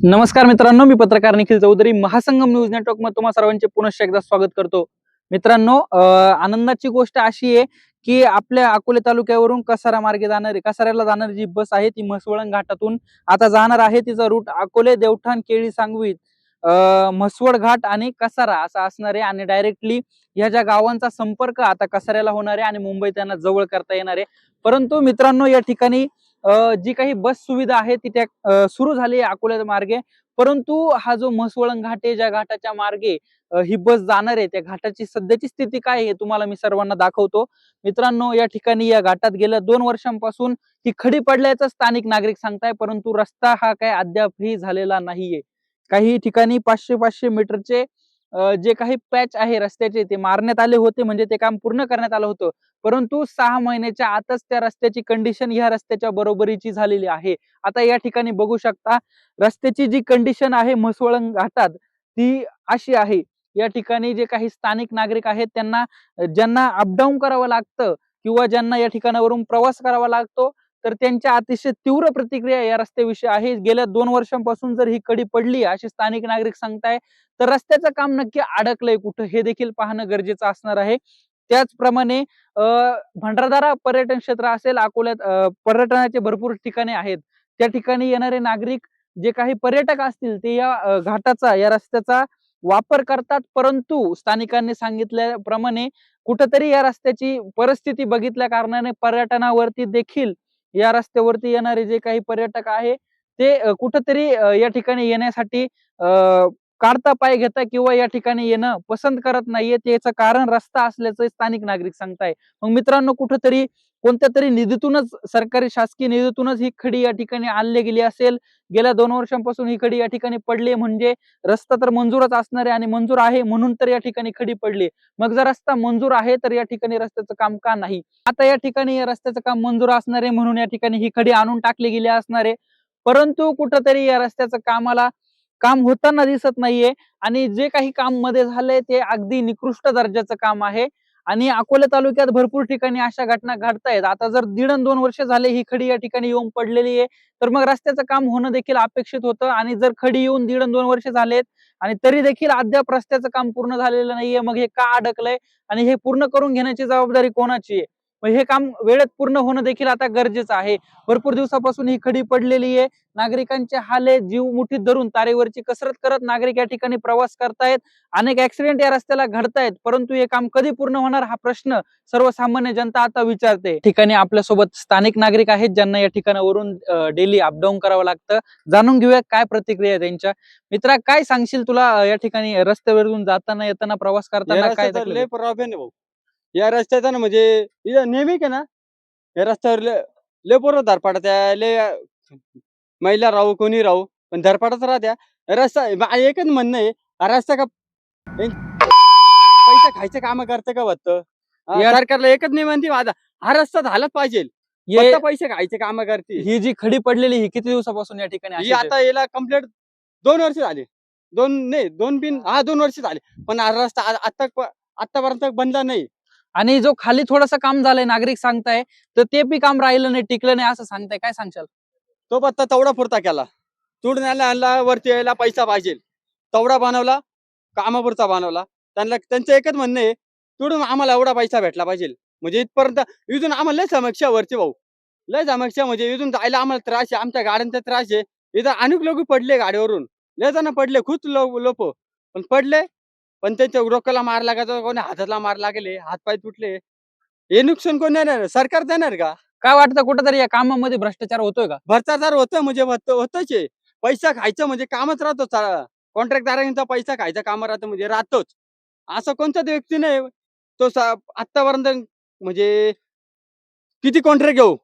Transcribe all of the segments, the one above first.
नमस्कार मित्रांनो, मी पत्रकार निखिल चौधरी महासंगम न्यूज नेटवर्क मध्ये तुम्हा सर्वांचे पुनश्च एकदा स्वागत करतो. मित्रांनो, आनंदाची गोष्ट अशी आहे की आपल्या अकोले तालुक्यावरून कसाऱ्याला जाणारी जी बस आहे ती म्हसवळण घाटातून आता जाणार आहे. तिचा रूट अकोले, देवठाण, केळी, सांगवी, म्हसवड घाट आणि कसारा असा असणार आहे आणि डायरेक्टली ह्या ज्या गावांचा संपर्क आता कसाऱ्याला होणार आहे आणि मुंबई त्यांना जवळ करता येणार आहे. परंतु मित्रांनो, या ठिकाणी जी काही बस सुविधा आहे ती त्या सुरू झाली आहे अकोल्या मार्गे. परंतु हा जो म्हसवळण घाट आहे, ज्या घाटाच्या मार्गे ही बस जाणार आहे, त्या घाटाची सध्याची स्थिती काय आहे हे तुम्हाला मी सर्वांना दाखवतो. मित्रांनो, या ठिकाणी या घाटात गेल्या 2 वर्षांपासून ही खडी पडल्याचं स्थानिक नागरिक सांगताय, परंतु रस्ता हा काय अद्यापही झालेला नाहीये. काही ठिकाणी 500-500 मीटरचे जे काही पॅच आहे रस्त्याचे ते मारण्यात आले होते, म्हणजे ते काम पूर्ण करण्यात आलं होतं. परंतु 6 महिन्याच्या आतच त्या रस्त्याची कंडिशन ह्या रस्त्याच्या बरोबरीची झालेली आहे. आता या ठिकाणी बघू शकता, रस्त्याची जी कंडिशन आहे म्हसवळण घाटात ती अशी आहे. या ठिकाणी जे काही स्थानिक नागरिक आहेत त्यांना ज्यांना अपडाऊन करावं लागतं किंवा ज्यांना या ठिकाणावरून प्रवास करावा लागतो, तर त्यांच्या अतिशय तीव्र प्रतिक्रिया या रस्त्याविषयी आहे. गेल्या 2 वर्षांपासून जर ही कडी पडली असे स्थानिक नागरिक सांगताय, तर रस्त्याचं काम नक्की अडकलंय कुठं हे देखील पाहणं गरजेचं असणार आहे. त्याचप्रमाणे अ, भंडारदरा पर्यटन क्षेत्र असेल, अकोल्यात पर्यटनाचे भरपूर ठिकाणे आहेत. त्या ठिकाणी येणारे नागरिक जे काही पर्यटक असतील ते या घाटाचा, या रस्त्याचा वापर करतात. परंतु स्थानिकांनी सांगितल्याप्रमाणे कुठंतरी या रस्त्याची परिस्थिती बघितल्या कारणाने पर्यटनावरती देखील या रस्त्यावरती येणारे जे काही पर्यटक आहे ते कुठंतरी या ठिकाणी येण्यासाठी काढता पाय घेता किंवा या ठिकाणी येणं पसंत करत नाहीये. त्याचं कारण रस्ता असल्याचं स्थानिक नागरिक सांगताय. मग मित्रांनो, कुठंतरी कोणत्या तरी निधीतूनच, सरकारी शासकीय निधीतूनच ही खडी या ठिकाणी आणली गेली असेल. गेल्या 2 वर्षांपासून ही खडी या ठिकाणी पडली, म्हणजे रस्ता तर मंजूरच असणार आहे आणि मंजूर आहे म्हणून तर या ठिकाणी खडी पडली. मग जर रस्ता मंजूर आहे तर या ठिकाणी रस्त्याचं काम का नाही? आता या ठिकाणी या रस्त्याचं काम मंजूर असणार आहे म्हणून या ठिकाणी ही खडी आणून टाकली गेली असणार आहे. परंतु कुठंतरी या रस्त्याचं काम होताना दिसत नाहीये आणि जे काही काम मध्ये झालंय ते अगदी निकृष्ट दर्जाचं काम आहे. आणि अकोले तालुक्यात भरपूर ठिकाणी अशा घटना घडतायत. आता जर 1.5 आणि 2 वर्ष झाले ही खडी या ठिकाणी येऊन पडलेली आहे, तर मग रस्त्याचं काम होणं देखील अपेक्षित होतं. आणि जर खडी येऊन 1.5 आणि 2 वर्ष झालेत आणि तरी देखील अद्याप रस्त्याचं काम पूर्ण झालेलं नाहीये, मग हे का अडकलंय आणि हे पूर्ण करून घेण्याची जबाबदारी कोणाची आहे? मग हे काम वेळेत पूर्ण होणं देखील आता गरजेचं आहे. भरपूर दिवसापासून ही खडी पडलेली आहे. नागरिकांचे हाल आहे. जीव मुठीत धरून तारेवरची कसरत करत नागरिक या ठिकाणी प्रवास करतायत. अनेक ऍक्सिडेंट या रस्त्याला घडतायत. परंतु हे काम कधी पूर्ण होणार हा प्रश्न सर्वसामान्य जनता आता विचारते. ठिकाणी आपल्यासोबत स्थानिक नागरिक आहेत ज्यांना या ठिकाणावरून डेली अपडाऊन करावं लागतं. जाणून घेऊया काय प्रतिक्रिया आहे त्यांच्या. मित्रा, काय सांगशील? तुला या ठिकाणी रस्त्यावरून जाताना येताना प्रवास या करताना काय रस्त्याचा तकलीफ लय आहे? प्रॉब्लेम आहे भाऊ. या रस्त्याचा ना म्हणजे इथं नेहमी का ना, या रस्त्यावर लय लय पोरं धडपडत्या, लय महिला राहू, कोणी राहू, पण धडपडत राहत्या. रस्ता एकच म्हणणं आहे, हा रस्ता का पैसे खायचे कामं करतं का फक्त? या सरकारला एकच नाही म्हणते माझा, हा रस्ता झालाच पाहिजे. ये फक्त पैसे खायचे कामं करते. ही जी खडी पडलेली ही किती दिवसापासून या ठिकाणी ही अशीच आहे? आता याला कंप्लीट 2 वर्ष झाली. 2 नाही 2 बिन 2 वर्ष झाले. पण हा रस्ता आत्तापर्यंत बनला नाही. आणि जो खाली थोडंसं काम झालंय नागरिक सांगताय, तर ते बी काम राहिलं नाही, टिकलं नाही असं सांगताय. काय सांगशाल? तो पत्ता तेवढा पुरता केला. चुडून आणला वरती यायला पैसा पाहिजे. तेवढा बनवला, कामापुरता बनवला. त्यांचं एकच म्हणणं आहे, चुडून आम्हाला एवढा पैसा भेटला पाहिजे. म्हणजे इथपर्यंत इथून आम्हाला लय समस्या वरती भाऊ. लय समस्या म्हणजे इथून जायला आम्हाला त्रास आहे. आमच्या गाड्यांचा त्रास आहे. इथं अनेक लोक पडले गाडीवरून. लय जण पडले, खूप लोक पण पडले. पण त्यांच्या डोक्याला मार लागायचा, कोणी हाताला मार लागले, हातपाय तुटले. हे नुकसान कोण देणार? सरकार देणार का? काय वाटतं कुठेतरी या कामामध्ये भ्रष्टाचार होतोय का? भ्रष्टाचार होतं म्हणजे होतच आहे. पैसा खायचं म्हणजे कामच राहतो. कॉन्ट्रॅक्टदारांचा पैसा खायचं काम राहतं म्हणजे राहतोच. असं कोणताच व्यक्ती नाही तो आत्तापर्यंत म्हणजे किती कॉन्ट्रॅक्ट घेऊ,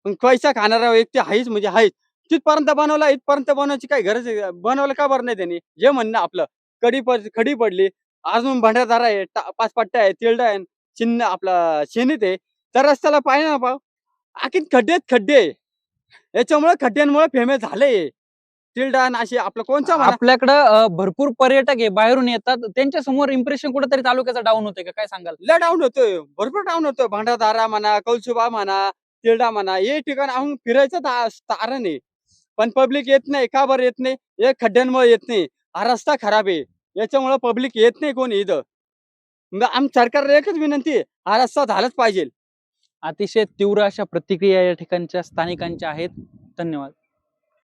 पण पैसा खाणारा व्यक्ती आहेच म्हणजे आहेच. तिथपर्यंत बनवला, इथपर्यंत बनवायची काय गरज आहे? बनवलं का बरं नाही त्यांनी? जे म्हणणं आपलं खडी पडली, अजून भंडारदरा आहे, 5 पट्ट्या आहे, तिरडा आहे, चिन्ह आपला शेनीत आहे. तर रस्त्याला पाहिजे ना पाव. आखीन खड्डेच खड्डे. याच्यामुळे खड्ड्यांमुळे फेमस झाले. तिरडाण असे आपलं कोणचा म्हणा. आपल्याकडं भरपूर पर्यटक आहे, बाहेरून येतात. त्यांच्या समोर इम्प्रेशन कुठेतरी तालुक्याचं डाऊन होतंय का? काय सांगाल? लय डाऊन होतोय. भरपूर डाऊन होतोय. भंडारदरा म्हणा, कौलसुबा म्हणा, तिरडा म्हणा, हे ठिकाण अजून फिरायचं तारण आहे. पण पब्लिक येत नाही. का बरं येत नाही? हे खड्ड्यांमुळे येत नाही. हा रस्ता खराब आहे. याच्यामुळं पब्लिक येत नाही कोणी इथं. मग सरकारला एकच विनंती आहे, हा रस्ता झालाच पाहिजे. अतिशय तीव्र अशा प्रतिक्रिया या ठिकाणच्या स्थानिकांच्या आहेत. धन्यवाद.